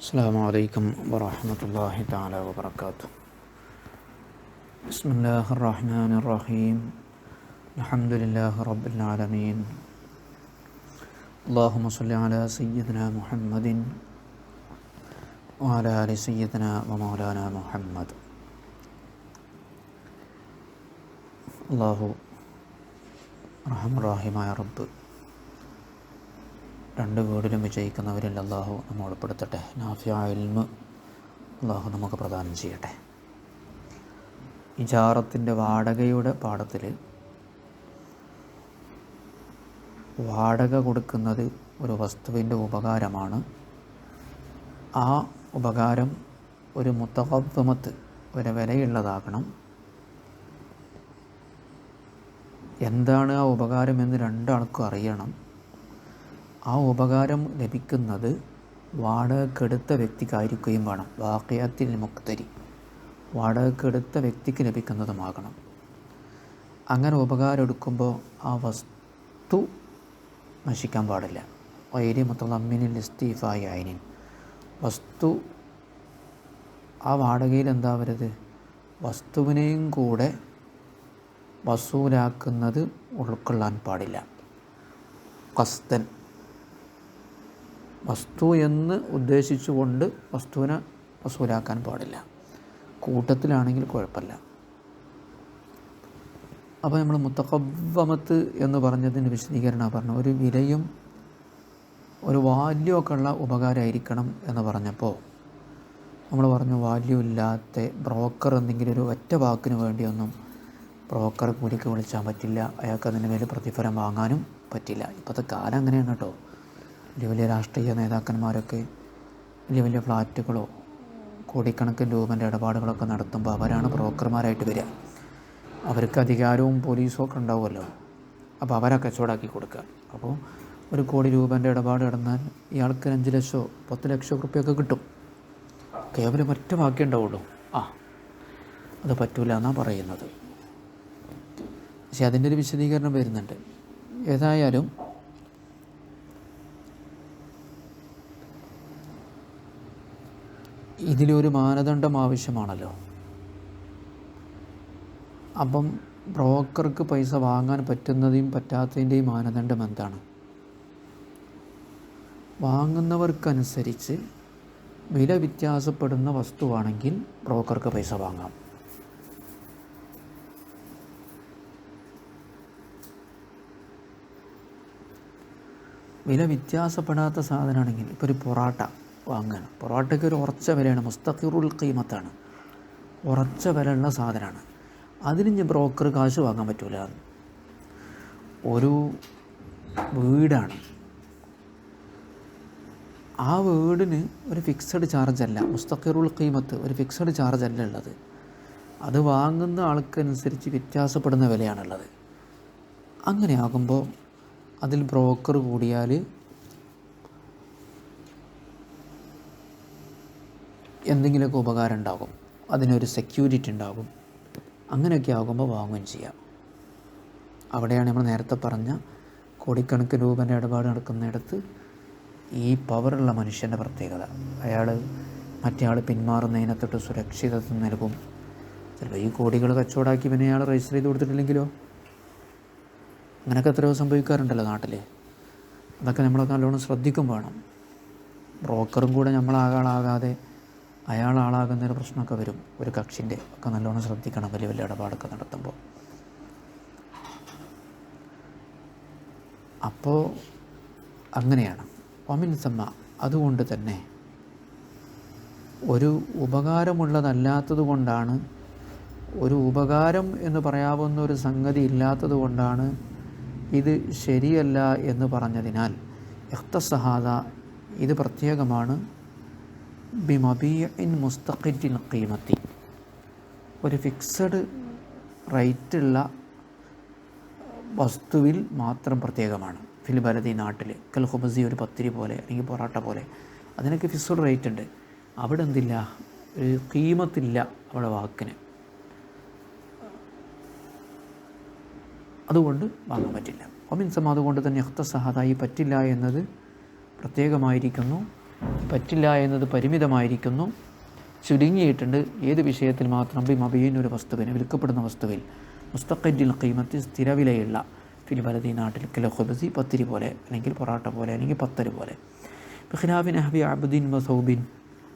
السلام عليكم ورحمة الله تعالى وبركاته. بسم الله الرحمن الرحيم. الحمد لله رب العالمين. اللهم صل على سيدنا محمد وعلى آل سيدنا ومولانا محمد. അള്ളാഹു റഹ്മാനായ റബ്ബ് രണ്ട് വീടിലും വിജയിക്കുന്നവരിൽ അള്ളാഹു നമ്മെ ഉൾപ്പെടുത്തട്ടെ. നാഫിയായ ഇൽമ് അള്ളാഹു നമുക്ക് പ്രദാനം ചെയ്യട്ടെ. ഇജാറത്തിൻ്റെ വാടകയുടെ പാഠത്തിൽ വാടക കൊടുക്കുന്നത് ഒരു വസ്തുവിൻ്റെ ഉപകാരമാണ്. ആ ഉപകാരം ഒരു മുത്തഖവ്വമത്ത്, ഒരു വിലയുള്ളതാകണം. എന്താണ് ആ ഉപകാരം എന്ന് രണ്ടാൾക്കും അറിയണം. ആ ഉപകാരം ലഭിക്കുന്നത് വാടകക്കെടുത്ത വ്യക്തിക്കായിരിക്കുകയും വേണം. വാഖിഅത്തിൽ മുഖ്തരി, വാടകക്കെടുത്ത വ്യക്തിക്ക് ലഭിക്കുന്നതുമാകണം. അങ്ങനെ ഉപകാരം എടുക്കുമ്പോൾ ആ വസ്തു നശിക്കാൻ പാടില്ല. വൈരി മുത്തളമ്മിനിൽ ഇസ്തീഫായി അയിനിൻ, വസ്തു ആ വാടകയിൽ എന്താവരുത്, വസ്തുവിനെയും കൂടെ വസൂലാക്കുന്നത് ഉൾക്കൊള്ളാൻ പാടില്ല. ഖസ്ദൻ, വസ്തു എന്ന് ഉദ്ദേശിച്ചുകൊണ്ട് വസ്തുവിനെ വസൂലാക്കാൻ പാടില്ല. കൂട്ടത്തിലാണെങ്കിൽ കുഴപ്പമില്ല. അപ്പോൾ നമ്മൾ മുത്തഖവ്വമത്ത് എന്ന് പറഞ്ഞതിന് വിശദീകരണം പറഞ്ഞു. ഒരു വിലയും ഒരു വാല്യമൊക്കെ ഉള്ള ഉപകാരമായിരിക്കണം എന്ന് പറഞ്ഞപ്പോൾ നമ്മൾ പറഞ്ഞു, വാല്യൂ ഇല്ലാത്ത ബ്രോക്കർ എന്തെങ്കിലും ഒരു ഒറ്റ വാക്കിന് വേണ്ടിയൊന്നും ബ്രോക്കർ കൂലിക്ക് വിളിച്ചാൻ പറ്റില്ല. അയാൾക്ക് അതിന് മേൽ പ്രതിഫലം വാങ്ങാനും പറ്റില്ല. ഇപ്പോഴത്തെ കാലം അങ്ങനെയാണ് കേട്ടോ. വലിയ വലിയ രാഷ്ട്രീയ നേതാക്കന്മാരൊക്കെ വലിയ വലിയ ഫ്ലാറ്റുകളോ കോടിക്കണക്കിന് രൂപൻ്റെ ഇടപാടുകളൊക്കെ നടത്തുമ്പോൾ അവരാണ് ബ്രോക്കർമാരായിട്ട് വരിക. അവർക്ക് അധികാരവും പോലീസും ഒക്കെ ഉണ്ടാവുമല്ലോ. അപ്പോൾ അവരെ കച്ചവടമാക്കി കൊടുക്കുക. അപ്പോൾ 1 കോടി രൂപൻ്റെ ഇടപാട് നടന്നാൽ ഇയാൾക്ക് 5 ലക്ഷമോ 10 ലക്ഷം റുപ്യൊക്കെ കിട്ടും. കേവലം ഒറ്റ വാക്കേ ഉണ്ടാവുള്ളൂ, അത് പറ്റൂല എന്നാണ് പറയുന്നത്. പക്ഷെ അതിൻ്റെ ഒരു വിശദീകരണം വരുന്നുണ്ട്. ഏതായാലും ഇതിലൊരു മാനദണ്ഡം ആവശ്യമാണല്ലോ. അപ്പം ബ്രോക്കർക്ക് പൈസ വാങ്ങാൻ പറ്റുന്നതും പറ്റാത്തതിൻ്റെയും മാനദണ്ഡം എന്താണ്? വാങ്ങുന്നവർക്കനുസരിച്ച് വില വ്യത്യാസപ്പെടുന്ന വസ്തുവാണെങ്കിൽ ബ്രോക്കർക്ക് പൈസ വാങ്ങാം. വില വ്യത്യാസപ്പെടാത്ത സാധനമാണെങ്കിൽ, ഇപ്പോൾ ഒരു പൊറാട്ട വാങ്ങണം, പൊറാട്ടയ്ക്ക് ഒരു ഉറച്ച വിലയാണ്, മുസ്തഖിറുൽ ഖീമത്താണ്, ഉറച്ച വിലയുള്ള സാധനമാണ്. അതിന് ബ്രോക്കർ കാശ് വാങ്ങാൻ പറ്റൂല. ഒരു വീടാണ്, ആ വീടിന് ഒരു ഫിക്സഡ് ചാർജല്ല, മുസ്തഖിറുൽ ഖീമത്ത് ഒരു ഫിക്സഡ് ചാർജല്ല ഉള്ളത്. അത് വാങ്ങുന്ന ആൾക്കനുസരിച്ച് വ്യത്യാസപ്പെടുന്ന വിലയാണുള്ളത്. അങ്ങനെയാകുമ്പോൾ അതിൽ ബ്രോക്കർ കൂടിയാൽ എന്തെങ്കിലുമൊക്കെ ഉപകാരം ഉണ്ടാകും, അതിനൊരു സെക്യൂരിറ്റി ഉണ്ടാകും. അങ്ങനെയൊക്കെ ആകുമ്പോൾ വാങ്ങുകയും ചെയ്യാം. അവിടെയാണ് നമ്മൾ നേരത്തെ പറഞ്ഞ കോടിക്കണക്കിന് രൂപൻ്റെ ഇടപാട് നടക്കുന്നിടത്ത് ഈ പവറുള്ള മനുഷ്യൻ്റെ പ്രത്യേകത. അയാൾ മറ്റേ ആൾ പിന്മാറുന്നതിനെ തൊട്ട് സുരക്ഷിതത്വം നൽകും. ചിലപ്പോൾ ഈ കോടികൾ കച്ചവടമാക്കി പിന്നെ അയാൾ രജിസ്റ്റർ ചെയ്ത് കൊടുത്തിട്ടില്ലെങ്കിലോ? അങ്ങനെയൊക്കെ എത്രയോ സംഭവിക്കാറുണ്ടല്ലോ നാട്ടിൽ. അതൊക്കെ നമ്മളൊക്കെ നല്ലോണം ശ്രദ്ധിക്കും വേണം. ബ്രോക്കറും കൂടെ നമ്മളാകാതെ അയാൾ ആളാകുന്നൊരു പ്രശ്നമൊക്കെ വരും ഒരു കക്ഷിൻ്റെ. ഒക്കെ നല്ലോണം ശ്രദ്ധിക്കണം വലിയ വലിയ ഇടപാടൊക്കെ നടത്തുമ്പോൾ. അപ്പോൾ അങ്ങനെയാണ് ഒമിൻ സമ്മ. അതുകൊണ്ട് തന്നെ ഒരു ഉപകാരമുള്ളതല്ലാത്തത് കൊണ്ടാണ്, ഒരു ഉപകാരം എന്ന് പറയാവുന്ന ഒരു സംഗതി ഇല്ലാത്തത് കൊണ്ടാണ് ഇത് ശരിയല്ല എന്ന് പറഞ്ഞതിനാൽ ഇഖ്തസഹാദ, ഇത് പ്രത്യേകമാണ്. ബിമബീഇൻ മുസ്തഖിൽ ഖീമത്തി, ഒരു ഫിക്സഡ് റേറ്റുള്ള വസ്തുവിൽ മാത്രം പ്രത്യേകമാണ്. ഫിൽ ബലദി, നാട്ടിൽ കൽ ഖുബസി, ഒരു പത്തിരി പോലെ അല്ലെങ്കിൽ പൊറാട്ട പോലെ, അതിനൊക്കെ ഫിക്സഡ് റേറ്റ് ഉണ്ട്. അവിടെ എന്തില്ല, ഒരു ഖീമത്തില്ല അവിടെ വാക്കിന്. അതുകൊണ്ട് വാങ്ങാൻ പറ്റില്ല. ഒമിൻ സമ, അതുകൊണ്ട് തന്നെ ഇഖ്തസഹദായി പറ്റില്ല എന്നത് പ്രത്യേകമായിരിക്കുന്നു. പറ്റില്ല എന്നത് പരിമിതമായിരിക്കുന്നു, ചുരുങ്ങിയിട്ടുണ്ട്. ഏത് വിഷയത്തിൽ മാത്രം മബീനൊരു വസ്തുവിന്, വിൽക്കപ്പെടുന്ന വസ്തുവിൽ മുസ്തഖിൽ ഖീമത്ത് സ്ഥിരവിലയുള്ള ഫിൽ ബലദി നാട്ടിൽ കിലോ ഖുബ്സി പത്തിരി പോലെ അല്ലെങ്കിൽ പൊറാട്ട പോലെ അല്ലെങ്കിൽ പത്തരി പോലെ. ബിഖിലാഫി നഹ്വി അബ്ദിൻ വസൗബിൻ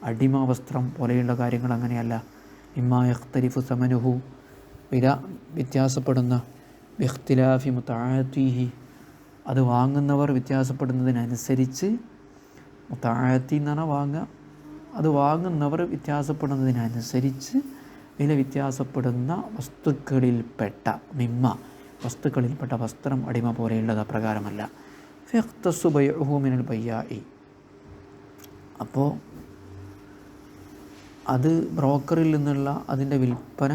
അടിമ വസ്ത്രം പോലെയുള്ള കാര്യങ്ങൾ അങ്ങനെയല്ല. ഇമ്മാ യഖ്തലിഫു സമനുഹു വില വ്യത്യാസപ്പെടുന്ന ബിഖ്തിലാഫി മുതഅത്തിഹി അത് വാങ്ങുന്നവർ വ്യത്യാസപ്പെടുന്നതിനനുസരിച്ച്, മുതഅത്തി എന്ന് പറഞ്ഞാൽ വാങ്ങുക, അത് വാങ്ങുന്നവർ വ്യത്യാസപ്പെടുന്നതിനനുസരിച്ച് വില വ്യത്യാസപ്പെടുന്ന വസ്തുക്കളിൽപ്പെട്ട വസ്തുക്കളിൽപ്പെട്ട വസ്ത്രം അടിമ പോലെയുള്ളത് അപ്രകാരമല്ല. ഫയഖ്തസ്സു ബൈഉഹു മിനൽ ബയ്യാഇ അപ്പോൾ അത് ബ്രോക്കറിൽ നിന്നുള്ള അതിൻ്റെ വിൽപ്പന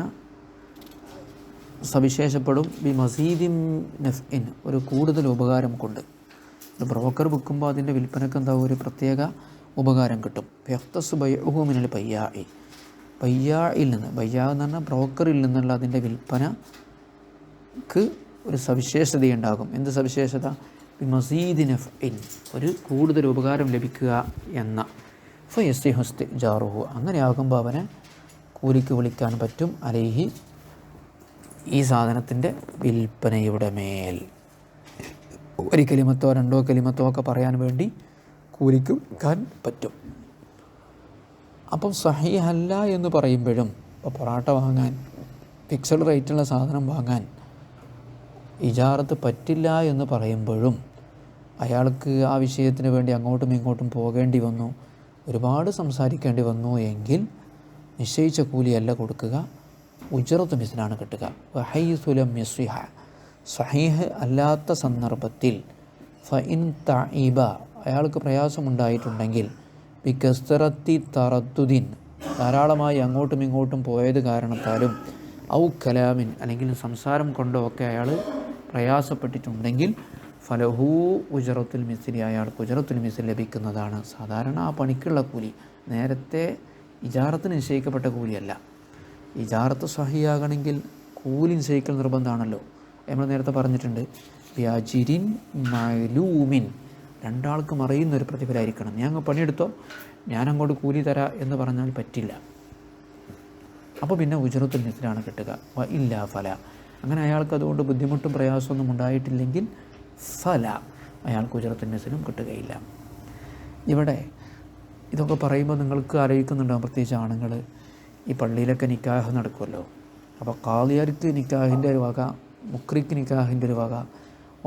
സവിശേഷപ്പെടും ബി മസീദിൻ നഫ്ഇൻ ഒരു കൂടുതൽ ഉപകാരം കൊണ്ട്. ഒരു ബ്രോക്കർ വിൽക്കുമ്പോൾ അതിൻ്റെ വിൽപ്പനക്ക് എന്താ ഒരു പ്രത്യേക ഉപകാരം കിട്ടും. ഫയഖ്തസ്സു ബൈഉഹു മിനൽ ബയ്യാഇ ബയ്യാഇൽ നിന്ന്, ബയ്യാ എന്ന് പറഞ്ഞാൽ ബ്രോക്കറിൽ നിന്നുള്ള അതിൻ്റെ വിൽപ്പനക്ക് ഒരു സവിശേഷതയുണ്ടാകും. എന്ത് സവിശേഷത? ബി മസീദി നഫ്ഇൻ ഒരു കൂടുതൽ ഉപകാരം ലഭിക്കുക എന്ന. ഫയസ്തിഹു ഇസ്തിജാറുഹു അങ്ങനെ ആകുമ്പോൾ അവനെ കൂലിക്ക് വിളിക്കാൻ പറ്റും. അലൈഹി ഈ സാധനത്തിൻ്റെ വിൽപ്പനയുടെ മേൽ ഒരു കലിമത്തോ രണ്ടോ കലിമത്തോ ഒക്കെ പറയാൻ വേണ്ടി കൂലിക്ക് വിൽക്കാൻ പറ്റും. അപ്പം സഹീഹല്ല എന്ന് പറയുമ്പോഴും, ഇപ്പോൾ പൊറാട്ട വാങ്ങാൻ ഫിക്സഡ് റേറ്റുള്ള സാധനം വാങ്ങാൻ ഇജാറത്ത് പറ്റില്ല എന്ന് പറയുമ്പോഴും അയാൾക്ക് ആ വിഷയത്തിന് വേണ്ടി അങ്ങോട്ടും ഇങ്ങോട്ടും പോകേണ്ടി വന്നു, ഒരുപാട് സംസാരിക്കേണ്ടി വന്നു എങ്കിൽ നിശ്ചയിച്ച കൂലിയല്ല കൊടുക്കുക, ഉജ്റത്ത് മിസ്ലാണ് കിട്ടുക. വഹൈസുലം യസ്വിഹ സഹീഹ് അല്ലാത്ത സന്ദർഭത്തിൽ ഫഇൻ തഈബ അയാൾക്ക് പ്രയാസമുണ്ടായിട്ടുണ്ടെങ്കിൽ ബികസ്റത്തി തറദ്ദുദിൻ ധാരാളമായി അങ്ങോട്ടും ഇങ്ങോട്ടും പോയത് കാരണത്താലും ഔ കലാമിൻ അല്ലെങ്കിൽ സംസാരം കൊണ്ടോ ഒക്കെ അയാൾ പ്രയാസപ്പെട്ടിട്ടുണ്ടെങ്കിൽ ഫലഹു ഉജ്റത്തുൽ മിസ്ലി അയാൾക്ക് ഉജ്റത്തുൽ മിസ്ൽ ലഭിക്കുന്നതാണ്. സാധാരണ ആ പണിക്കുള്ള കൂലി, നേരത്തെ ഇജാറത്തിന് നിശ്ചയിക്കപ്പെട്ട കൂലിയല്ല. ഇജാറത്ത് സഹിയാകണമെങ്കിൽ കൂലി നിശ്ചയിക്കൽ നിർബന്ധമാണല്ലോ. നമ്മൾ നേരത്തെ പറഞ്ഞിട്ടുണ്ട്, വ്യാജിരിൻ മലൂമിൻ രണ്ടാൾക്കും അറിയുന്നൊരു പ്രതിഫലമായിരിക്കണം. ഞാൻ അങ്ങ് പണിയെടുത്തോ ഞാൻ അങ്ങോട്ട് കൂലി തരാം എന്ന് പറഞ്ഞാൽ പറ്റില്ല. അപ്പോൾ പിന്നെ ഉജ്റത്തുൽ മിസ്ലാണ് കിട്ടുക. വ ഇല്ലാ ഫല അങ്ങനെ അയാൾക്ക് അതുകൊണ്ട് ബുദ്ധിമുട്ടും പ്രയാസമൊന്നും ഉണ്ടായിട്ടില്ലെങ്കിൽ ഫല അയാൾക്ക് ഉജ്റത്തുൽ മിസ്ലും കിട്ടുകയില്ല. ഇവിടെ ഇതൊക്കെ പറയുമ്പോൾ നിങ്ങൾക്ക് ആലോചിക്കുന്നുണ്ടാകും, പ്രത്യേകിച്ച് ആണുങ്ങൾ, ഈ പള്ളിയിലൊക്കെ നിക്കാഹ് നടക്കുമല്ലോ. അപ്പോൾ ഖാദിയാർക്ക് നിക്കാഹിൻ്റെ ഒരു വക, മുക്രിക്ക് നിക്കാഹിൻ്റെ ഒരു വക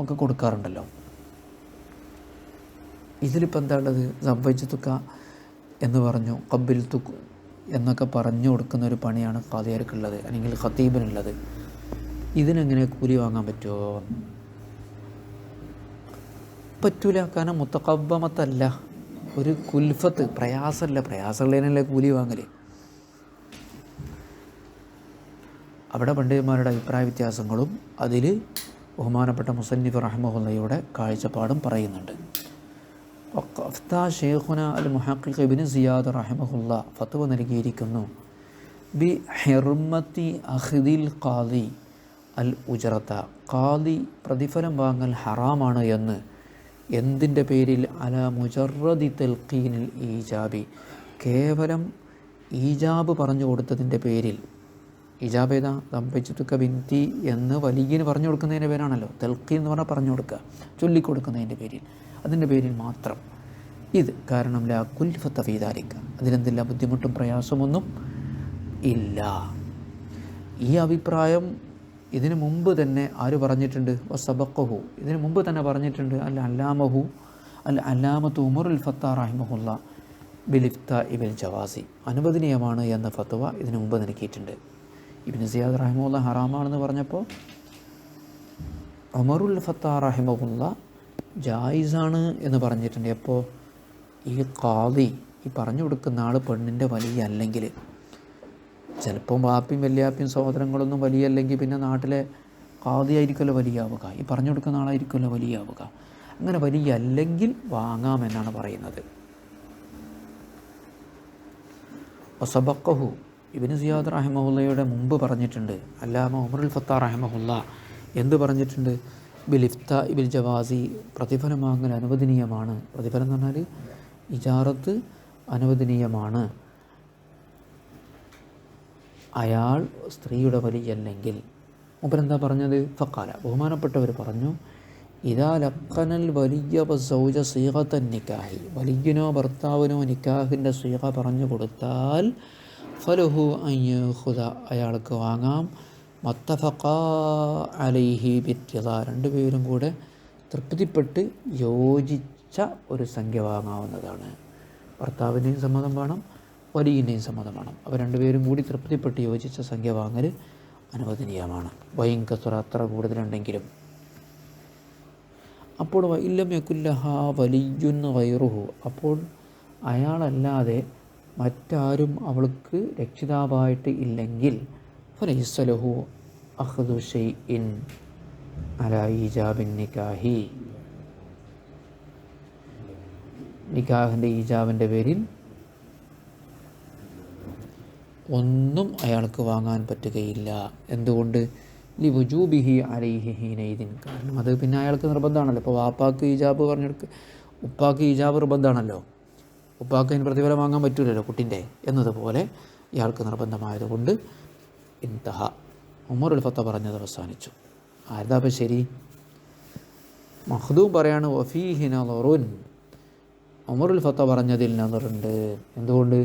ഒക്കെ കൊടുക്കാറുണ്ടല്ലോ. ഇതിലിപ്പോൾ എന്താ ഉള്ളത്? സവ്വജ്തുക എന്ന് പറഞ്ഞു, ഖബ്ബിൽതു എന്നൊക്കെ പറഞ്ഞു കൊടുക്കുന്ന ഒരു പണിയാണ് ഖാദിയാർക്കുള്ളത് അല്ലെങ്കിൽ ഖതീബിനുള്ളത്. ഇതിനെങ്ങനെ കൂലി വാങ്ങാൻ പറ്റുമോ? പറ്റൂല. കാരണം മുത്തഖബ്ബമത്തല്ല, ഒരു കുൽഫത്ത്, പ്രയാസമല്ല. പ്രയാസമുള്ളതിനല്ലേ കൂലി വാങ്ങൽ. അവിടെ പണ്ഡിതന്മാരുടെ അഭിപ്രായ വ്യത്യാസങ്ങളും അതിൽ ബഹുമാനപ്പെട്ട മുസന്നിഫ് റഹ്മഹുള്ളയുടെ കാഴ്ചപ്പാടും പറയുന്നുണ്ട്. ഷെയ്ഖുന അൽ മുഹഖിഖ് ഇബ്നു സിയാദ് റഹിമഹുല്ല ഫത്വ നൽകിയിരിക്കുന്നു, ബി ഹിർമത്തി അഖ്ദിൽ ഖാദി അൽ ഉജ്റത ഖാദി പ്രതിഫലം വാങ്ങൽ ഹറാമാണ് എന്ന്. എന്തിൻ്റെ പേരിൽ? അല മുജറദി തൽഖീനിൽ ഈജാബി കേവലം ഈജാബ് പറഞ്ഞു കൊടുത്തതിൻ്റെ പേരിൽ. ഈജാബ് ഏതാ? ദമ്പച്ചുത്തുക്ക ബിന്തി എന്ന് വലിയന് പറഞ്ഞു കൊടുക്കുന്നതിൻ്റെ പേരാണല്ലോ തൽഖീൻ എന്ന് പറഞ്ഞാൽ പറഞ്ഞു കൊടുക്കുക, ചൊല്ലിക്കൊടുക്കുന്നതിൻ്റെ പേരിൽ, അതിൻ്റെ പേരിൽ മാത്രം. ഇത് കാരണം ലാ കുൽഫത്ത ഫീ ദാലിക അതിലെന്തില്ല ബുദ്ധിമുട്ടും പ്രയാസമൊന്നും ഇല്ല. ഈ അഭിപ്രായം ഇതിനു മുമ്പ് തന്നെ ആര് പറഞ്ഞിട്ടുണ്ട്? വസബഖഹു ഇതിനു മുമ്പ് തന്നെ പറഞ്ഞിട്ടുണ്ട് അൽ അല്ലാമത്തു ഉമറുൽ ഫത്താ റഹിമഹുല്ല ബിലിഫ്താഇ ബിൽ ജവാസി അനുവദനീയമാണ് എന്ന ഫത്വ ഇതിനു മുമ്പ് നൽകിയിട്ടുണ്ട്. ഇബ്നു സിയാദ് റഹിമഹുല്ല ഹറാമാണെന്ന് പറഞ്ഞപ്പോൾ ഉമറുൽ ഫത്താ റഹിമഹുല്ല ജായിസാണ് എന്ന് പറഞ്ഞിട്ടുണ്ട്. എപ്പോൾ? ഈ ഖാദി, ഈ പറഞ്ഞു കൊടുക്കുന്ന ആൾ പെണ്ണിൻ്റെ വലിയ അല്ലെങ്കിൽ, ചിലപ്പോൾ വാപ്പിയും വല്യാപ്പിയും സഹോദരങ്ങളൊന്നും വലിയ അല്ലെങ്കിൽ പിന്നെ നാട്ടിലെ ഖാദി ആയിരിക്കുമല്ലോ വലിയാവുക, ഈ പറഞ്ഞു കൊടുക്കുന്ന ആളായിരിക്കുമല്ലോ വലിയാവുക. അങ്ങനെ വലിയ അല്ലെങ്കിൽ വാങ്ങാമെന്നാണ് പറയുന്നത്. വസബഖഹു ഇബ്നു സിയാദ് റഹിമഹുല്ലയുടെ മുമ്പ് പറഞ്ഞിട്ടുണ്ട്. അല്ലാമ ഉമറുൽ ഫത്താ റഹിമഹുല്ല എന്ത് പറഞ്ഞിട്ടുണ്ട്? ബിലിഫ്താഇ ബിൽ ജവാസി പ്രതിഫലം വാങ്ങൽ അനുവദനീയമാണ്. പ്രതിഫലം എന്ന് പറഞ്ഞാൽ ഇജാറത്ത് അനുവദനീയമാണ്. അയാൾ സ്ത്രീയുടെ വലിയല്ലെങ്കിൽ. മൂപ്പരെന്താ പറഞ്ഞത്? ഫഖാല, ബഹുമാനപ്പെട്ടവർ പറഞ്ഞു, ഇദാ ലഖനൽ വലിയ സൗജ സീഗത്തൻ നിക്കാഹി, വലിയനോ ഭർത്താവിനോ നിക്കാഹിൻ്റെ സീഗ പറഞ്ഞു കൊടുത്താൽ ഫലഹു അൻ യഖുദ, അയാൾക്ക് വാങ്ങാം, മത്തഫഖാ അലൈഹി ബിത്തിദാ, രണ്ടുപേരും കൂടെ തൃപ്തിപ്പെട്ട് യോജിച്ച ഒരു സംഖ്യ വാങ്ങാവുന്നതാണ്. ഭർത്താവിൻ്റെയും സമ്മതം വേണം, വലിയൻ്റെയും സമ്മതം വേണം. അവർ രണ്ടുപേരും കൂടി തൃപ്തിപ്പെട്ട് യോജിച്ച സംഖ്യ വാങ്ങൽ അനുവദനീയമാണ്. വൈങ്കസുറ, അത്ര കൂടുതലുണ്ടെങ്കിലും. അപ്പോൾ ഇല്ലം യകുല്ലഹ വലിയുൻ ഗൈറുഹു, അപ്പോൾ അയാളല്ലാതെ മറ്റാരും അവൾക്ക് രക്ഷിതാവായിട്ട് ഇല്ലെങ്കിൽ ഫലൈസ ലഹു അഖ്ദു ഷൈഇൻ അലാ ഈജാബിൻ നിക്കാഹി, നിക്കാഹിൻ്റെ ഈജാബിൻ്റെ പേരിൽ ഒന്നും അയാൾക്ക് വാങ്ങാൻ പറ്റുകയില്ല. എന്തുകൊണ്ട്? ലിവുജൂബിഹി അലൈഹി ഹീനൈദിൻ, കാരണം അത് പിന്നെ അയാൾക്ക് നിർബന്ധമാണല്ലോ. ഇപ്പോൾ വാപ്പാക്ക് ഈജാബ് പറഞ്ഞെടുക്ക്, ഉപ്പാക്ക് ഈജാബ് നിർബന്ധമാണല്ലോ. ഉപ്പാക്ക് അതിന് പ്രതിഫലം വാങ്ങാൻ പറ്റില്ലല്ലോ കുട്ടിൻ്റെ എന്നതുപോലെ ഇയാൾക്ക് നിർബന്ധമായതുകൊണ്ട് ഇൻതഹ, ഉമറുൽ ഫത്ത പറഞ്ഞത് അവസാനിച്ചു. ആരുതാ അപ്പം ശരി? മഖ്ദൂം പറയാണ് വഫീഹി നദറുൻ, ഉമറുൽ ഫത്ത പറഞ്ഞതിൽ നദറുണ്ട്. എന്തുകൊണ്ട്?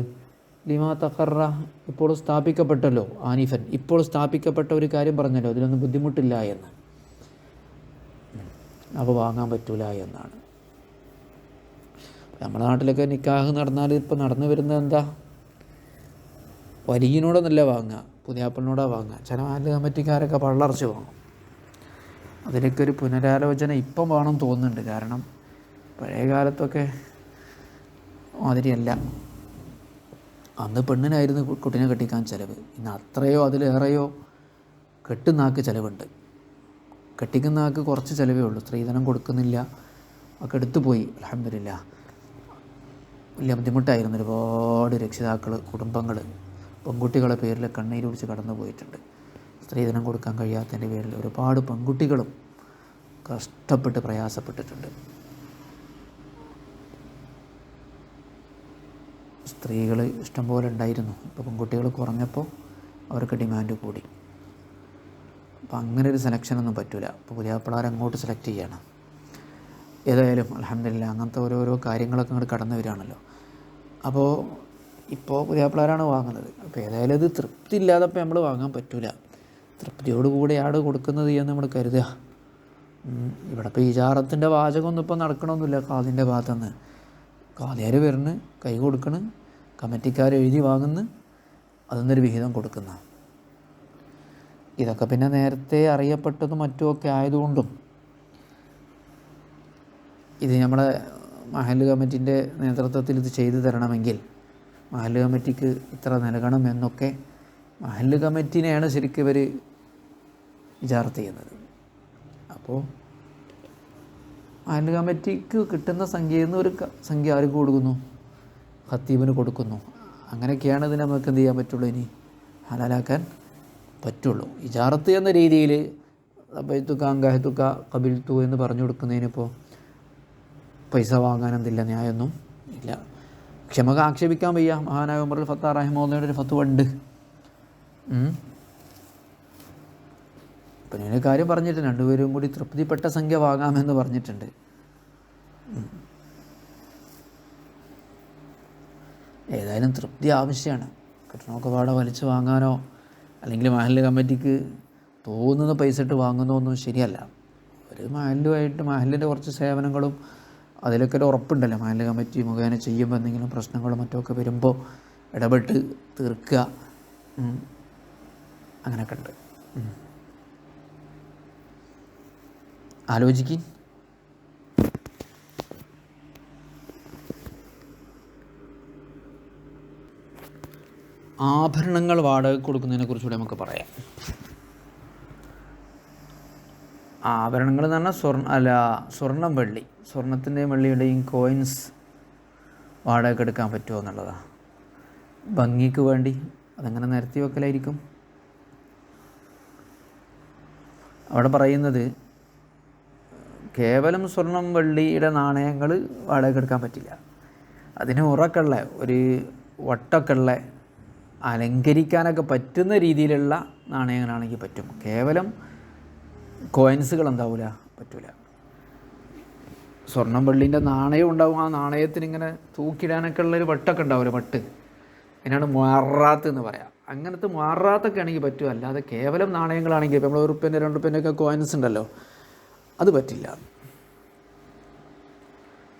ലിമാ തഖറ, ഇപ്പോൾ സ്ഥാപിക്കപ്പെട്ടല്ലോ, ആനിഫൻ, ഇപ്പോൾ സ്ഥാപിക്കപ്പെട്ട ഒരു കാര്യം പറഞ്ഞല്ലോ, അതിലൊന്നും ബുദ്ധിമുട്ടില്ല എന്ന്. അപ്പോൾ വാങ്ങാൻ പറ്റൂല എന്നാണ്. നമ്മുടെ നാട്ടിലൊക്കെ നിക്കാഹ് നടന്നാൽ ഇപ്പോൾ നടന്നു വരുന്നത് എന്താ? വലിയനോടൊന്നല്ല വാങ്ങുക, പുതിയാപ്പിളിനോടാണ് വാങ്ങുക. ചില മഹല്ല് കമ്മിറ്റിക്കാരൊക്കെ പള്ളർച്ച് വാങ്ങും. അതിലൊക്കെ ഒരു പുനരാലോചന ഇപ്പം വേണം തോന്നുന്നുണ്ട്. കാരണം പഴയ കാലത്തൊക്കെ മാതിരിയല്ല. അന്ന് പെണ്ണിനായിരുന്നു കുട്ടീനെ കെട്ടിക്കാൻ ചിലവ്. ഇന്ന് അത്രയോ അതിലേറെയോ കെട്ടുന്നാക്ക് ചിലവുണ്ട്. കെട്ടിക്കുന്നാക്ക് കുറച്ച് ചിലവേ ഉള്ളൂ, സ്ത്രീധനം കൊടുക്കുന്നില്ല, ഒക്കെ എടുത്തു പോയി. അൽഹംദുലില്ലാ, വലിയ ബുദ്ധിമുട്ടായിരുന്നു. ഒരുപാട് രക്ഷിതാക്കൾ, കുടുംബങ്ങൾ പെൺകുട്ടികളെ പേരിൽ കണ്ണീര് പിടിച്ച് കടന്നു പോയിട്ടുണ്ട്. സ്ത്രീധനം കൊടുക്കാൻ കഴിയാത്തതിൻ്റെ പേരിൽ ഒരുപാട് പെൺകുട്ടികളും കഷ്ടപ്പെട്ട് പ്രയാസപ്പെട്ടിട്ടുണ്ട്. സ്ത്രീകൾ ഇഷ്ടംപോലെ ഉണ്ടായിരുന്നു. ഇപ്പോൾ പെൺകുട്ടികൾ കുറഞ്ഞപ്പോൾ അവർക്ക് ഡിമാൻഡ് കൂടി. അപ്പോൾ അങ്ങനെ ഒരു സെലക്ഷനൊന്നും പറ്റില്ല. ഇപ്പോൾ പുതിയാപ്പിളാരെ അങ്ങോട്ട് സെലക്ട് ചെയ്യണം. ഏതായാലും അൽഹംദുലില്ലാ അങ്ങനത്തെ ഓരോരോ കാര്യങ്ങളൊക്കെ അങ്ങോട്ട് കടന്നു വരികയാണല്ലോ. അപ്പോൾ ഇപ്പോൾ പുതിയാപ്പിളാരാണ് വാങ്ങുന്നത്. അപ്പോൾ ഏതായാലും ഇത് തൃപ്തി ഇല്ലാതപ്പോൾ നമ്മൾ വാങ്ങാൻ പറ്റില്ല. തൃപ്തിയോടുകൂടിയാണ് കൊടുക്കുന്നത് എന്ന് നമ്മൾ കരുതുക. ഇവിടെ ഇപ്പോൾ ഇജാറത്തിൻ്റെ വാചകമൊന്നും ഇപ്പോൾ നടക്കണമൊന്നുമില്ല. ഖാദിൻ്റെ ഭാഗത്തുനിന്ന് ഖാദിയാർ വരുന്നു, കൈ കൊടുക്കണ്, കമ്മിറ്റിക്കാർ എഴുതി വാങ്ങുന്നു, അതിന്നൊരു വിഹിതം കൊടുക്കുന്ന. ഇതൊക്കെ പിന്നെ നേരത്തെ അറിയപ്പെട്ടതും മറ്റുമൊക്കെ ആയതുകൊണ്ടും ഇത് നമ്മുടെ മഹല്ല് കമ്മിറ്റിൻ്റെ നേതൃത്വത്തിൽ ഇത് ചെയ്തു തരണമെങ്കിൽ മഹല്ല് കമ്മിറ്റിക്ക് ഇത്ര നൽകണം എന്നൊക്കെ മഹല്ല് കമ്മിറ്റിനെയാണ് ശരിക്കും ഇവർ ഇജാറത്ത് ചെയ്യുന്നത്. അപ്പോൾ മഹല്ല് കമ്മിറ്റിക്ക് കിട്ടുന്ന സംഖ്യയിൽ നിന്ന് ഒരു സംഖ്യ ആർക്ക് കൊടുക്കുന്നു? ഖത്തീബിന് കൊടുക്കുന്നു. അങ്ങനെയൊക്കെയാണ് ഇതിനെ നമുക്ക് എന്ത് ചെയ്യാൻ പറ്റുള്ളൂ, ഇനി ഹലാലാക്കാൻ പറ്റുള്ളൂ. ഇജാറത്ത് എന്ന രീതിയിൽ ബൈത്തുക്ക, അങ്കാഹത്തുക്ക, കബിൽത്തു എന്ന് പറഞ്ഞു കൊടുക്കുന്നതിനിപ്പോൾ പൈസ വാങ്ങാൻ എന്തില്ല, ന്യായമൊന്നും ഇല്ല. പക്ഷെ നമുക്ക് ആക്ഷേപിക്കാൻ വയ്യ. മഹാനായ ഉമറുൽ ഫത്താ റഹിമഹുള്ളയുടെ ഒരു ഫത്വ ഉണ്ട്. അപ്പം ഞാൻ കാര്യം പറഞ്ഞിട്ടുണ്ട്, രണ്ടുപേരും കൂടി തൃപ്തിപ്പെട്ട സംഖ്യ വാങ്ങാമെന്ന് പറഞ്ഞിട്ടുണ്ട്. ഏതായാലും തൃപ്തി ആവശ്യമാണ്. കിട്ടണമൊക്കെ പാടെ വലിച്ചു വാങ്ങാനോ അല്ലെങ്കിൽ മഹല്ല് കമ്മിറ്റിക്ക് തോന്നുന്ന പൈസ ഇട്ട് വാങ്ങുന്നതൊന്നും ശരിയല്ല. ഒരു മഹല്ലുമായിട്ട് മഹല്ലിൻ്റെ കുറച്ച് സേവനങ്ങളും അതിലൊക്കെ ഒരു ഉറപ്പുണ്ടല്ലോ, മഹല്ല് കമ്മിറ്റി മുഖേന ചെയ്യുമ്പോൾ എന്തെങ്കിലും പ്രശ്നങ്ങളും മറ്റൊക്കെ വരുമ്പോൾ ഇടപെട്ട് തീർക്കുക, അങ്ങനെയൊക്കെ ഉണ്ട്. ആലോചിക്കും. ആഭരണങ്ങൾ വാടക കൊടുക്കുന്നതിനെ കുറിച്ചുകൂടെ നമുക്ക് പറയാം. ആഭരണങ്ങൾ എന്ന് പറഞ്ഞാൽ സ്വർണം, വെള്ളി, സ്വർണത്തിൻ്റെയും വെള്ളിയുടെയും കോയിൻസ് വാടക എടുക്കാൻ പറ്റുമോ എന്നുള്ളതാണ്. ഭംഗിക്ക് വേണ്ടി അതങ്ങനെ നിരത്തി വെക്കലായിരിക്കും. അവിടെ പറയുന്നത് കേവലം സ്വർണം വെള്ളിയുടെ നാണയങ്ങൾ വാടക എടുക്കാൻ പറ്റില്ല. അതിന് ഉറക്കുള്ള ഒരു വട്ടമൊക്കെ ഉള്ള അലങ്കരിക്കാനൊക്കെ പറ്റുന്ന രീതിയിലുള്ള നാണയങ്ങളാണെങ്കിൽ പറ്റും. കേവലം കോയിൻസുകൾ എന്താവില്ല, പറ്റില്ല. സ്വർണ്ണം വെള്ളിൻ്റെ നാണയം ഉണ്ടാവും, ആ നാണയത്തിന് ഇങ്ങനെ തൂക്കിടാനൊക്കെ ഉള്ളൊരു വട്ടമൊക്കെ ഉണ്ടാവില്ല, വട്ട്. അതിനാണ് മുഅറാത്ത് എന്ന് പറയാം. അങ്ങനത്തെ മുഅറാത്തൊക്കെ ആണെങ്കിൽ പറ്റും. അല്ലാതെ കേവലം നാണയങ്ങളാണെങ്കിൽ ഇപ്പോൾ നമ്മൾ ₹1 ₹2 ഒക്കെ കോയിൻസ് ഉണ്ടല്ലോ, അത് പറ്റില്ല.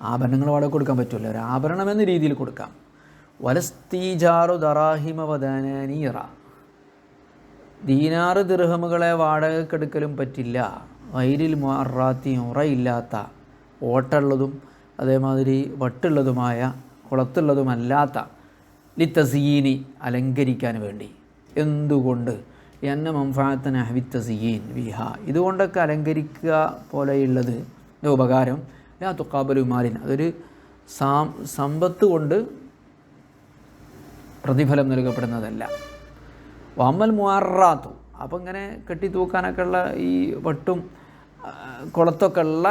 ആഭരണങ്ങൾ വാടക കൊടുക്കാൻ പറ്റില്ല, ഒരു ആഭരണം എന്ന രീതിയിൽ കൊടുക്കാം. വലസ്തീജാറു ദറാഹിമ വദനാനീറ, ദീനാറ് ദിർഹമുകളെ വാടകക്കെടുക്കലും പറ്റില്ല. ഗൈരിൽ മുഅറാത്തി, ഉറയില്ലാത്ത, ഓട്ടുള്ളതും അതേമാതിരി വട്ടുള്ളതുമായ, കുളത്തുള്ളതുമല്ലാത്ത, ലിത്തസീനി, അലങ്കരിക്കാൻ വേണ്ടി. എന്തുകൊണ്ട്? എന്ന മംഫാത്തൻ അഹ്വിത്തസീൻ വിഹ, ഇതുകൊണ്ടൊക്കെ അലങ്കരിക്കുക പോലെയുള്ളത് ഉപകാരം ലാ തുഖാബലു മാലിൻ, അതൊരു സമ്പത്ത് കൊണ്ട് പ്രതിഫലം നൽകപ്പെടുന്നതല്ല. വമ്മൽ മുഅറാത്തു, അപ്പം ഇങ്ങനെ കെട്ടി തൂക്കാനൊക്കെ ഉള്ള ഈ വട്ടും കുളത്തൊക്കെ ഉള്ള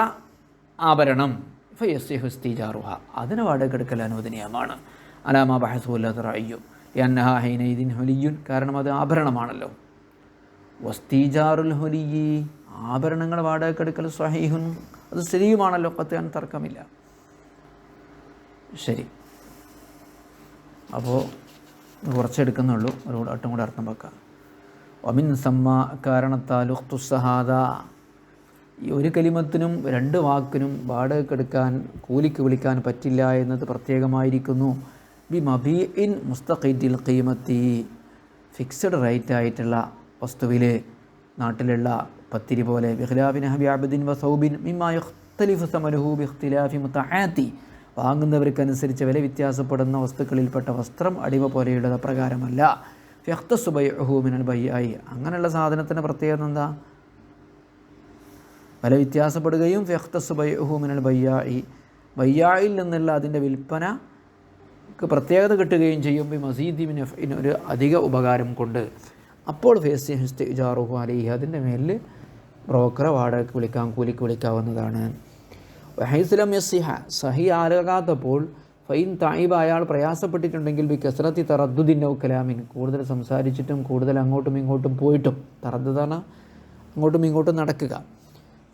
ആഭരണം ഫയസ്സിഹു ഇസ്തിജാറുഹ, അതിന് വാടകക്കെടുക്കൽ അനുവദനീയമാണ്. അലാമ ബഹസുല്ലാത്ത റഅയ്യു യന്നഹ ഹൈനൈദിൻ ഹുലിയുൻ, കാരണം അത് ആഭരണമാണല്ലോ. വസ്തീജാറുൽ ഹുലിയി, ആഭരണങ്ങൾ വാടകക്കെടുക്കൽ സ്വഹീഹുൻ, അത് ശരിയുമാണല്ലോ, ഖത്അൻ തർക്കമില്ല. ശരി, അപ്പോൾ കുറച്ചെടുക്കുന്നുള്ളൂ, ഒരു വട്ടം കൂടെ അർത്ഥം വെക്കാം. വമിൻ സമ്മ, കാരണത്താൽ ഉഖ്തുസ്സഹാദ, ഈ ഒരു കലിമത്തിനും 2 വാക്കിനും വാടകക്കെടുക്കാൻ, കൂലിക്ക് വിളിക്കാൻ പറ്റില്ല എന്നത് പ്രത്യേകമായിരിക്കുന്നു. ബി മബീഇൻ മുസ്തഖിദിൽ ഖീമത്തി, ഫിക്സഡ് റേറ്റ് ആയിട്ടുള്ള വസ്തുവിൽ, നാട്ടിലുള്ള പത്തിരി പോലെ, ബിഖിലാഫി നഹബി അബ്ദിൻ വ സൗബിൻ മിമ്മാ യഖ്തലിഫു സമനുഹു ബിഖ്തിലാഫി മുതആത്തി, വാങ്ങുന്നവർക്കനുസരിച്ച് വില വ്യത്യാസപ്പെടുന്ന വസ്തുക്കളിൽപ്പെട്ട വസ്ത്രം അടിമ പോലെയുള്ളത് പ്രകാരമല്ല. ഫയഖ്തസു ബൈഉഹു മിനൽ ബൈഇ, അങ്ങനെയുള്ള സാധനത്തിൻ്റെ പ്രത്യേകത എന്താ? വില വ്യത്യാസപ്പെടുകയും ഫയഖ്തസു ബൈഉഹു മിനൽ ബൈഇ, ബൈഇൽ നിന്നുള്ള അതിൻ്റെ വിൽപ്പനക്ക് പ്രത്യേകത കിട്ടുകയും ചെയ്യും. ബി മസീദി മിൻ നഫ്ഇൻ, ഒരു അധിക ഉപകാരം കൊണ്ട്. അപ്പോൾ ഫയസ്സിഹു ഇസ്തിജാറുഹു അലൈഹി, അതിൻ്റെ മേലിൽ ബ്രോക്കറെ വാടകയ്ക്ക് വിളിക്കാം, കൂലിക്ക് വിളിക്കാവുന്നതാണ്. വഹൈസ്ലം യസ്സിഹ, സഹി ആകാത്തപ്പോൾ, ഫൈൻ തായിബ, അയാൾ പ്രയാസപ്പെട്ടിട്ടുണ്ടെങ്കിൽ, ബി കസ്രത്തി തറദ്ദുദിൻ ഔ കലാമിൻ, കൂടുതൽ സംസാരിച്ചിട്ടും കൂടുതൽ അങ്ങോട്ടും ഇങ്ങോട്ടും പോയിട്ടും, തറദ്ദുദാണ് അങ്ങോട്ടും ഇങ്ങോട്ടും നടക്കുക.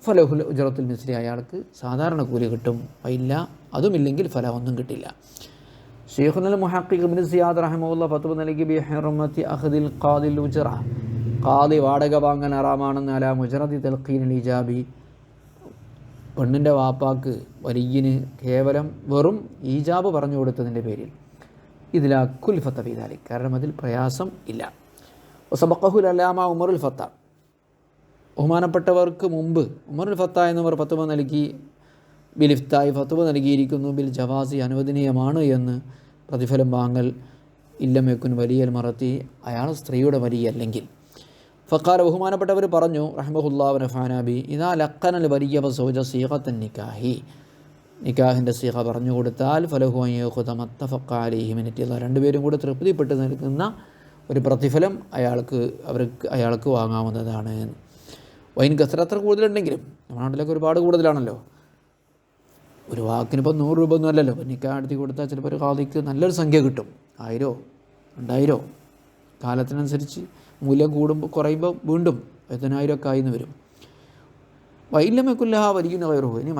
ഫലഹുൽ ഉജ്റത്തുൽ മിസ്ലി, അയാൾക്ക് സാധാരണ കൂലി കിട്ടും. ഇല്ല, അതുമില്ലെങ്കിൽ ഫല, ഒന്നും കിട്ടില്ല. ശൈഖുൽ മുഹഖിഖ് ഇബ്നു സിയാദ് റഹിമഹുല്ലാഹ് ഫത്വ നൽകി ബി ഹുർമത്തി അഖ്ദിൽ ഖാദിൽ ഉജ്റ, ഖാദി വാടക വാങ്ങാൻ ഹറാമാണെന്ന്, അലാ മുജറദി തൽഖീനിൽ ഇജാബി, പെണ്ണിൻ്റെ വാപ്പാക്ക് വലിയന് കേവലം വെറും ഈജാബ് പറഞ്ഞു കൊടുത്തതിൻ്റെ പേരിൽ. ഇതിലാ കുൽഫത്ത ഫീദാലി, കാരണം അതിൽ പ്രയാസം ഇല്ല. വസബഖഹുൽ അലാമ ഉമറുൽ ഫത്ത, ബഹുമാനപ്പെട്ടവർക്ക് മുമ്പ് ഉമറുൽ ഫത്ത എന്നിവർ ഫത്വ നൽകി, ബിലിഫ്തായി ഫത്വ നൽകിയിരിക്കുന്നു, ബിൽ ജവാസി, അനുവദനീയമാണ് എന്ന് പ്രതിഫലം വാങ്ങൽ, ഇല്ലമേക്കുൻ വലിയൽ മറത്തി, അയാൾ സ്ത്രീയുടെ വലിയല്ലെങ്കിൽ. ഫഖാല, ബഹുമാനപ്പെട്ടവർ പറഞ്ഞു, റഹ്മഹുല്ലാഹു നഫഅനാബി, ഇദാ ലഖനൽ വലിയ വസൗജ സീഖത്തൻ നിക്കാഹി, നിക്കാഹിൻ്റെ സീഖ പറഞ്ഞു കൊടുത്താൽ, ഫലഹു അൻ യഖുദ മത്തഫഖ അലൈഹി മിൻ ഇത്തിദാ, 2 പേരും കൂടെ തൃപ്തിപ്പെട്ട് നിൽക്കുന്ന ഒരു പ്രതിഫലം അയാൾക്ക് വാങ്ങാവുന്നതാണ്. വൈൻ കസ്രത്ര കൂടുതലുണ്ടെങ്കിലും, നമ്മുടെ നാട്ടിലൊക്കെ ഒരുപാട് കൂടുതലാണല്ലോ, ഒരു വാക്കിനിപ്പോൾ 100 രൂപ ഒന്നും അല്ലല്ലോ. അപ്പോൾ നിക്കാഹ് നടത്തി കൊടുത്താൽ ചിലപ്പോൾ ഒരു ഖാദിക്ക് നല്ലൊരു സംഖ്യ കിട്ടും, 1000 2000, കാലത്തിനനുസരിച്ച് മൂല്യം കൂടുമ്പോൾ കുറയുമ്പോൾ വീണ്ടും 10,000 ഒക്കെ ആയിന്ന് വരും. വൈലമക്കുല്ലഹ വലിയ കയറുഹു, ഇനി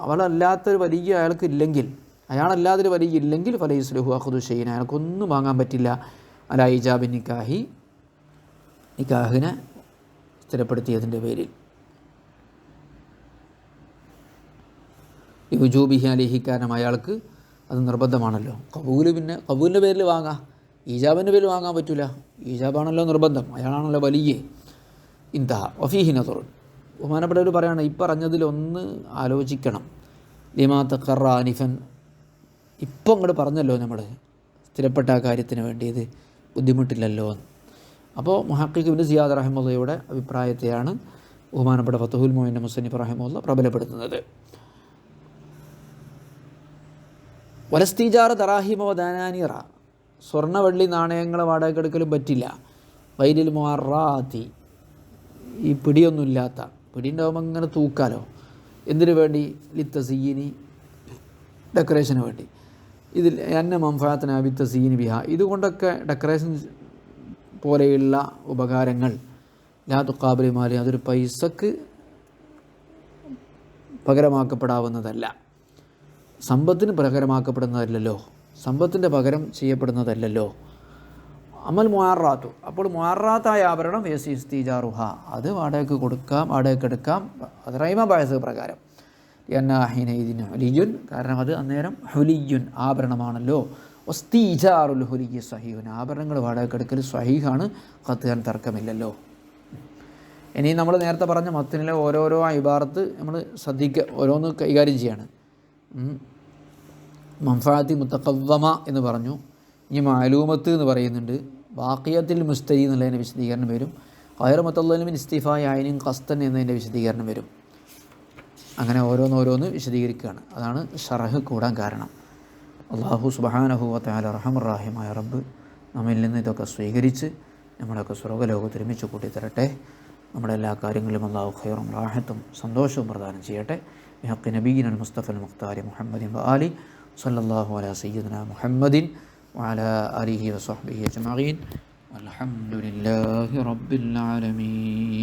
അവളല്ലാത്തൊരു വലിയ അയാൾക്ക് ഇല്ലെങ്കിൽ, അയാളല്ലാതൊരു വലിയ ഇല്ലെങ്കിൽ, ഫലൈസ്ലുഹു അഖ്ദു ഷൈഇൻ, അയാൾക്കൊന്നും വാങ്ങാൻ പറ്റില്ല. അലാ ഇജാബി നിക്കാഹി, നിക്കാഹിനെ സ്ഥിരപ്പെടുത്തിയതിൻ്റെ പേരിൽ. യുജൂബിഹി അലൈഹി, കാരണം അയാൾക്ക് അത് നിർബന്ധമാണല്ലോ. പിന്നെ കബൂലിൻ്റെ പേരിൽ വാങ്ങാം, ഈജാബിൻ്റെ പേരിൽ വാങ്ങാൻ പറ്റില്ല. ഈജാബാണല്ലോ നിർബന്ധം, അയാളാണല്ലോ വലിയ. ഇന്ത വഫീഹി നദർ, ബഹുമാനപ്പെട്ടവർ പറയുകയാണ്, ഈ പറഞ്ഞതിലൊന്ന് ആലോചിക്കണം. ലിമാ തഖറ ആനിഫൻ, ഇപ്പം അങ്ങോട്ട് പറഞ്ഞല്ലോ നമ്മൾ, സ്ഥിരപ്പെട്ട ആ കാര്യത്തിന് വേണ്ടിയത് ബുദ്ധിമുട്ടില്ലല്ലോ. അപ്പോൾ മുഹഖിഖ് ഇബ്നു സിയാദ് റഹിമഹുള്ളയുടെ അഭിപ്രായത്തെയാണ് ബഹുമാനപ്പെട്ട ഫത്ഹുൽ മുഈൻ മുസന്നിഫ് റഹിമഹുള്ള പ്രബലപ്പെടുത്തുന്നത്. വലസ്തീജാർ ദറാഹിമ വദനാനീറ, സ്വർണ്ണ വെള്ളി നാണയങ്ങൾ വാടകക്കെടുക്കലും പറ്റില്ല. ഗൈരിൽ മുഅറാത്തി, ഈ പിടിയൊന്നുമില്ലാത്ത, പിടി ഉണ്ടാകുമ്പോൾ ഇങ്ങനെ തൂക്കാലോ, എന്തിനു വേണ്ടി? ലിത്തസീനി, ഡെക്കറേഷന് വേണ്ടി. ഇതിൽ എന്നെ മംഫാത്തിന് അബിത്ത സീൻ ബിഹ, ഇതുകൊണ്ടൊക്കെ ഡെക്കറേഷൻ പോലെയുള്ള ഉപകാരങ്ങൾ ലാ തുഖാബിലി മാലി, അതൊരു പൈസക്ക് പകരമാക്കപ്പെടാവുന്നതല്ല, സമ്പത്തിന് പകരമാക്കപ്പെടുന്നതല്ലല്ലോ, സമ്പത്തിൻ്റെ പകരം ചെയ്യപ്പെടുന്നതല്ലല്ലോ. അമൽ മുആറാത്തു, അപ്പോൾ മുആറാത്തായ ആഭരണം യസി ഇസ്തിജാറുഹ, അത് വാടകയ്ക്ക് കൊടുക്കാം, വാടകയ്ക്ക് എടുക്കാം, അത് റൈമ ബഅസ് പ്രകാരം. യന്നാഹിനൈദിൻ ഹുലിയുൻ, കാരണം അത് അന്നേരം ഹുലിയുൻ ആഭരണമാണല്ലോ. വസ്തിജാറുൽ ഹുലിയ സഹീഹുൻ, ആഭരണങ്ങൾ വാടകയ്ക്ക് എടുക്കൽ സ്വഹീഹാണ്, ഖത്അൻ തർക്കമില്ലല്ലോ. ഇനി നമ്മൾ നേരത്തെ പറഞ്ഞ മത്തിനിലെ ഓരോരോ ഇബാറത്ത് നമ്മൾ ശ്രദ്ധിക്കുക, ഓരോന്ന് കൈകാര്യം ചെയ്യാണ്. മംഫാഅത്തി മുത്തഖവ്വമ എന്ന് പറഞ്ഞു, ഇനി മാലൂമത്ത് എന്ന് പറയുന്നുണ്ട്, ബാഖിയത്തിൽ മുസ്തരി എന്നുള്ളതിൻ്റെ വിശദീകരണം വരും, ഖൈറ മുത്തല്ലമിൻ ഇസ്തിഫായ ഐനിൻ ഖസ്തൻ എന്നതിൻ്റെ വിശദീകരണം വരും. അങ്ങനെ ഓരോന്നോരോന്ന് വിശദീകരിക്കുകയാണ്. അതാണ് ഷറഹ് കൂടാൻ കാരണം. അല്ലാഹു സുബ്ഹാനഹു വ തആല റഹ്മാനുർ റഹീമായ റബ്ബ് നമ്മിൽ നിന്ന് ഇതൊക്കെ സ്വീകരിച്ച് നമ്മളൊക്കെ സ്വർഗ്ഗലോകത്ത് ഒരുമിച്ച് കൂട്ടിത്തരട്ടെ. നമ്മുടെ എല്ലാ കാര്യങ്ങളിലും അല്ലാഹു ഖൈറും റാഹത്തും സന്തോഷവും പ്രദാനം ചെയ്യട്ടെ. ബിഹഖി നബിയ്യിനൽ മുസ്തഫൽ മുഖ്താരി മുഹമ്മദിൻ വ ആലി സ്വല്ലല്ലാഹു അലാ സയ്യിദിനാ മുഹമ്മദിൻ വഅലാ ആലിഹി വസഹ്ബിഹി അജ്മഈൻ വൽഹംദുലില്ലാഹി റബ്ബിൽ ആലമീൻ.